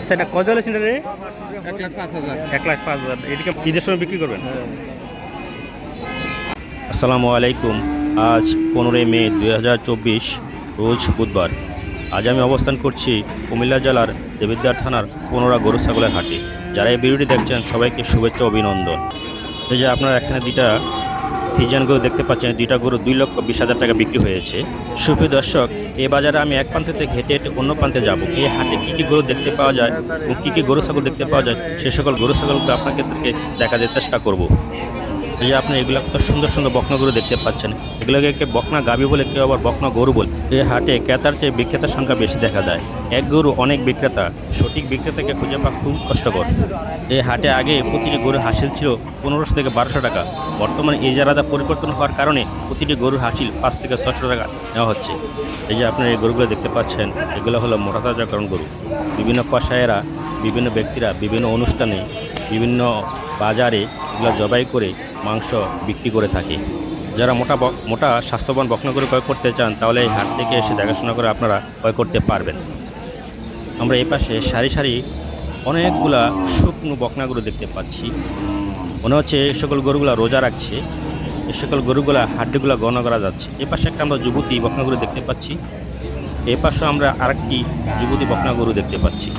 সেটা কত হলে সেটা রে? 1,05,000। 1,05,000। এদিকে ঈদের সময় বিক্রি করবেন? আসসালামু আলাইকুম। আজ 15 মে 2024, রোজ বুধবার। আজ আমি অবস্থান করছি কুমিল্লা জেলার দেবিদ্বার থানার 15 গরু ছাগলের হাটে। যারা এই ভিডিওটি দেখছেন সবাইকে শুভেচ্ছা অভিনন্দন। এই যে আপনারা এখানে দুইটা ফিজিয়ান গরু দেখতে পাচ্ছেন, দুইটা গরু 2,20,000 টাকা বিক্রি হয়েছে। সুপ্রিয় দর্শক, এই বাজারে আমি এক প্রান্ত থেকে হেঁটে হেঁটে অন্য প্রান্তে যাব। এই হাটে কী কী গরু দেখতে পাওয়া যায় এবং কী কী গরু ছাগল দেখতে পাওয়া যায় সে সকল গরু ছাগলকে আপনাকে দেখাতে চেষ্টা করব। এই যে আপনি এগুলো কত সুন্দর সুন্দর বকনা গরু দেখতে পাচ্ছেন, এগুলোকে কে বকনা গাভী বলে, কেউ আবার বকনা গরু বলে। এই হাটে ক্রেতার চেয়ে বিক্রেতার সংখ্যা বেশি দেখা যায়। এক গরু অনেক বিক্রেতা, সঠিক বিক্রেতাকে খুঁজে পাওয়া খুব কষ্টকর। এই হাটে আগে প্রতিটি গরুর হাসিল ছিল 1500 থেকে 1200 টাকা। বর্তমানে এই জায়গাটা পরিবর্তন হওয়ার কারণে প্রতিটি গরুর হাসিল 5 থেকে 600 টাকা নেওয়া হচ্ছে। এই যে আপনারা এই গরুগুলো দেখতে পাচ্ছেন, এগুলো হলো মোটা তাজাকরণ গরু। বিভিন্ন কসায়েরা, বিভিন্ন ব্যক্তিরা বিভিন্ন অনুষ্ঠানে, বিভিন্ন বাজারে এগুলো জবাই করে মাংস বিক্রি করে থাকে। যারা মোটা স্বাস্থ্যবান বকনা গরু ক্রয় করতে চান তাহলে এই হাট থেকে এসে দেখাশোনা করে আপনারা ক্রয় করতে পারবেন। আমরা এই পাশে সারি সারি অনেকগুলা শুকনো বকনা গরু দেখতে পাচ্ছি। মনে হচ্ছে এই সকল গরুগুলা রোজা রাখছে। এই সকল গরুগুলা হাড্ডিগুলা গণনা করা যাচ্ছে। এ পাশে একটা আমরা যুবতী বকনা গরু দেখতে পাচ্ছি। এ পাশে আমরা আরেকটি যুবতী বকনা গরু দেখতে পাচ্ছি।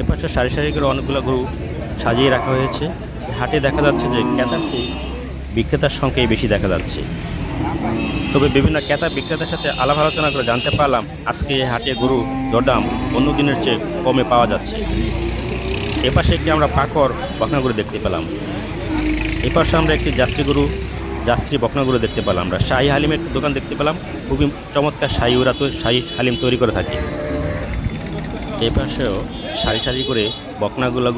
এপাশে সারি সারি করে অনেকগুলো গরু সাজিয়ে রাখা হয়েছে। হাটে দেখা যাচ্ছে যে ক্রেতার চেয়ে বিক্রেতার সংখ্যাই বেশি দেখা যাচ্ছে। তবে বিভিন্ন ক্রেতা বিক্রেতার সাথে আলাপ আলোচনা করে জানতে পারলাম আজকে এই হাটে গরু দরদাম অন্য দিনের চেয়ে কমে পাওয়া যাচ্ছে। এপাশে একটি আমরা পাকর বকনা গরু দেখতে পেলাম। এপাশে আমরা একটি জার্সি বকনা গরু দেখতে পেলাম। আমরা শাহী হালিমের দোকান দেখতে পেলাম। খুবই চমৎকার শাহী হালিম তৈরি করে থাকে। এই পাশেও সারি সারি করে বকনাগুলো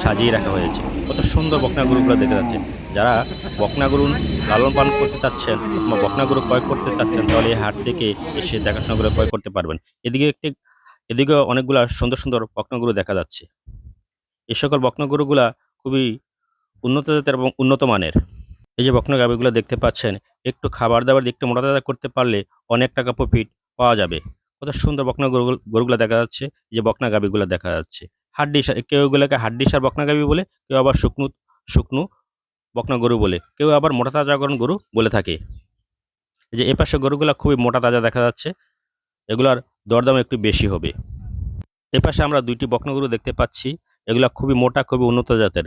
সাজিয়ে রাখা হয়েছে। কত সুন্দর বকনা গরুগুলো দেখে যাচ্ছে। যারা বকনা গরু লালন পালন করতে চাচ্ছেন বা বকনা গরু ক্রয় করতে চাচ্ছেন তাহলে এই হাট থেকে এসে দেখাশোনা করে ক্রয় করতে পারবেন। এদিকে অনেকগুলা সুন্দর সুন্দর বকনা গরু দেখা যাচ্ছে। এই সকল বকনা গরুগুলা খুবই উন্নত জাতের এবং উন্নত মানের। এই যে বকনা গাভীগুলো দেখতে পাচ্ছেন, একটু খাবার দাবার দিয়ে একটু মোটা তাজা করতে পারলে অনেক টাকা প্রফিট পাওয়া যাবে। কত সুন্দর বকনা গরুগুলো দেখা যাচ্ছে। যে বকনা গাভীগুলো দেখা যাচ্ছে, কেউ এগুলোকে হাড্ডিসার বকনা গাভী বলে, কেউ আবার শুকনো বকনা গরু বলে, কেউ আবার মোটা তাজাকরণ গরু বলে থাকে। এই যে এপাশে গরুগুলো খুবই মোটা তাজা দেখা যাচ্ছে, এগুলার দরদাম একটু বেশি হবে। এপাশে আমরা দুইটি বকনা গরু দেখতে পাচ্ছি, এগুলা খুবই মোটা, খুবই উন্নত জাতের।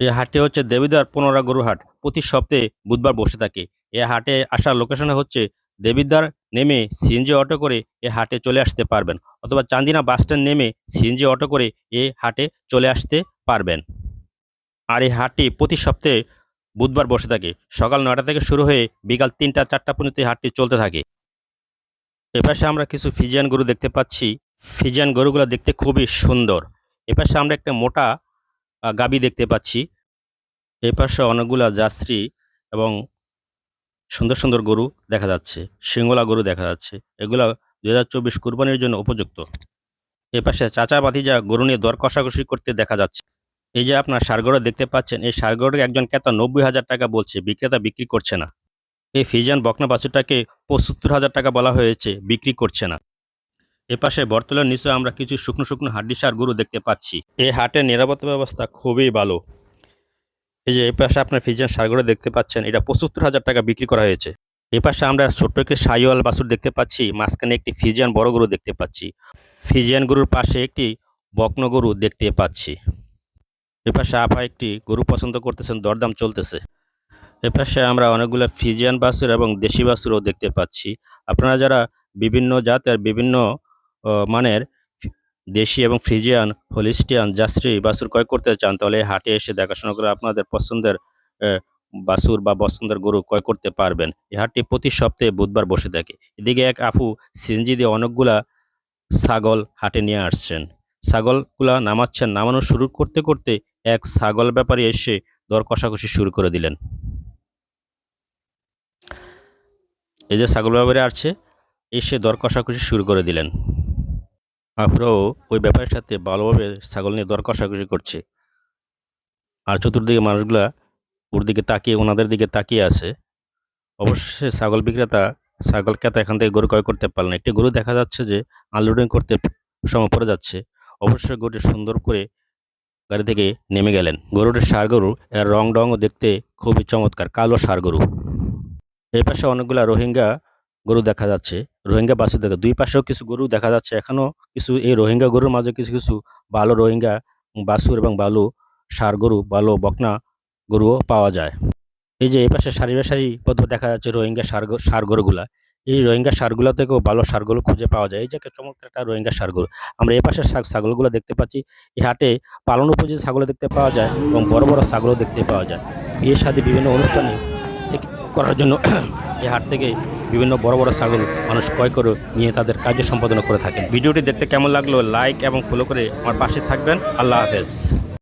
এই হাটে হচ্ছে দেবিদ্বার 15 গরু হাট, প্রতি সপ্তাহে বুধবার বসে থাকে। এই হাটে আসার লোকেশনে হচ্ছে দেবিদ্বার নেমে সিএনজি অটো করে এ হাটে চলে আসতে পারবেন, অথবা চান্দিনা বাসস্ট্যান্ড নেমে সিএনজি অটো করে এই হাটে চলে আসতে পারবেন। আর এই হাটটি প্রতি সপ্তাহে বুধবার বসে থাকে। সকাল 9টা থেকে শুরু হয়ে বিকাল 3টা-4টা পর্যন্ত এই হাটটি চলতে থাকে। এপাশে আমরা কিছু ফিজিয়ান গরু দেখতে পাচ্ছি। ফিজিয়ান গরুগুলো দেখতে খুবই সুন্দর। এপাশে আমরা একটা মোটা গাবি দেখতে পাচ্ছি। এপাশে অনেকগুলা জার্সি এবং সুন্দর সুন্দর গরু দেখা যাচ্ছে, সিংহলা গরু দেখা যাচ্ছে। এগুলা 2024 কুরবানির জন্য উপযুক্ত। এপাশে চাচা ভাতিজা গরু নিয়ে দর কষাকষি করতে দেখা যাচ্ছে। এই যে আপনার ষাঁড়গরু দেখতে পাচ্ছেন, এই ষাঁড়গরুকে একজন ক্রেতা 90,000 টাকা বলছে, বিক্রেতা বিক্রি করছে না। এই ফিজিয়ান বকনা বাছুরটাকে 75,000 টাকা বলা হয়েছে, বিক্রি করছে না। এপাশে বর্তলের নিচে আমরা কিছু শুকনো শুকনো হাড্ডিসার গরু দেখতে পাচ্ছি। এই হাটের নিরাপত্তা ব্যবস্থা খুবই ভালো। এই যে এই পাশে আপনার ফিজিয়ান ষাঁড়গরু দেখতে পাচ্ছেন, এটা 75,000 টাকা বিক্রি করা হয়েছে। এই পাশে আমরা ছোট্ট একটি শাহিওয়াল বাছুর দেখতে পাচ্ছি, মাঝখানে একটি ফিজিয়ান বড় গরু দেখতে পাচ্ছি। ফিজিয়ান গরুর পাশে একটি বকনা গরু দেখতে পাচ্ছি। এ পাশে আপা একটি গরু পছন্দ করতেছেন, দরদাম চলতেছে। এ পাশে আমরা অনেকগুলো ফিজিয়ান বাছুর এবং দেশি বাছুরও দেখতে পাচ্ছি। আপনারা যারা বিভিন্ন জাতের বিভিন্ন মানের দেশি এবং ফ্রিজিয়ান, হলিস্টিয়ান, জার্সি বাছুর ক্রয় করতে চান তাহলে হাটে এসে দেখাশোনা করে আপনাদের পছন্দের বাছুর বা পছন্দের গরু ক্রয় করতে পারবেন। এই হাটটি প্রতি সপ্তাহে বুধবার বসে থাকে। এদিকে এক আপু সিএনজি দিয়ে অনেকগুলা ছাগল হাটে নিয়ে আসছেন। ছাগলগুলা নামানো শুরু করতে করতে এক ছাগল ব্যাপারী এসে দর কষাকষি শুরু করে দিলেন। এই যে ছাগল ব্যাপারী আসছে, এসে দর কষাকষি শুরু করে দিলেন। আপুরাও ওই ব্যাপারের সাথে ভালোভাবে ছাগল নিয়ে দর কষাকষি করছে। আর চতুর্দিকে মানুষগুলা ওর দিকে তাকিয়ে, ওনাদের দিকে তাকিয়ে আছে। অবশেষে ছাগল বিক্রেতা ছাগল ক্রেতা এখান থেকে গরু ক্রয় করতে পারলেন। একটি গরু দেখা যাচ্ছে যে আনলোডিং করতে সময় পড়ে যাচ্ছে। অবশ্যই গরুটি সুন্দর করে গাড়ি থেকে নেমে গেলেন। গরুটির ষাঁড় গরু, এর রংও দেখতে খুবই চমৎকার, কালো ষাঁড় গরু। এই পাশে অনেকগুলা রোহিঙ্গা গরু দেখা যাচ্ছে, রোহিঙ্গা বাছুর দুই পাশেও কিছু গরু দেখা যাচ্ছে। এখনও কিছু এই রোহিঙ্গা গরুর মাঝে কিছু কিছু ভালো রোহিঙ্গা বাছুর এবং ভালো ষাঁড় গরু, ভালো বকনা গরুও পাওয়া যায়। এই যে এই পাশে সারি বাই সারি পদ্ধতি দেখা যাচ্ছে রোহিঙ্গা ষাঁড় গরুগুলা। এই রোহিঙ্গা ষাঁড়গুলা থেকেও ভালো ষাঁড়গুলো খুঁজে পাওয়া যায়। এই যে একটা চমৎকার একটা রোহিঙ্গা ষাঁড় গরু। আমরা এই পাশে ছাগলগুলো দেখতে পাচ্ছি। এই হাটে পালন উপযোগী ছাগলও দেখতে পাওয়া যায় এবং বড় বড় ছাগলও দেখতে পাওয়া যায়। বিয়ে শাদী বিভিন্ন অনুষ্ঠানে করার জন্য এই হাট থেকে বিভিন্ন বড় বড় ছাগল মানুষ ক্রয় করে নিয়ে তাদের কার্য সম্পাদনা করে থাকেন। ভিডিওটি দেখতে কেমন লাগলো লাইক এবং ফলো করে আমার পাশে থাকবেন। আল্লাহ হাফেজ।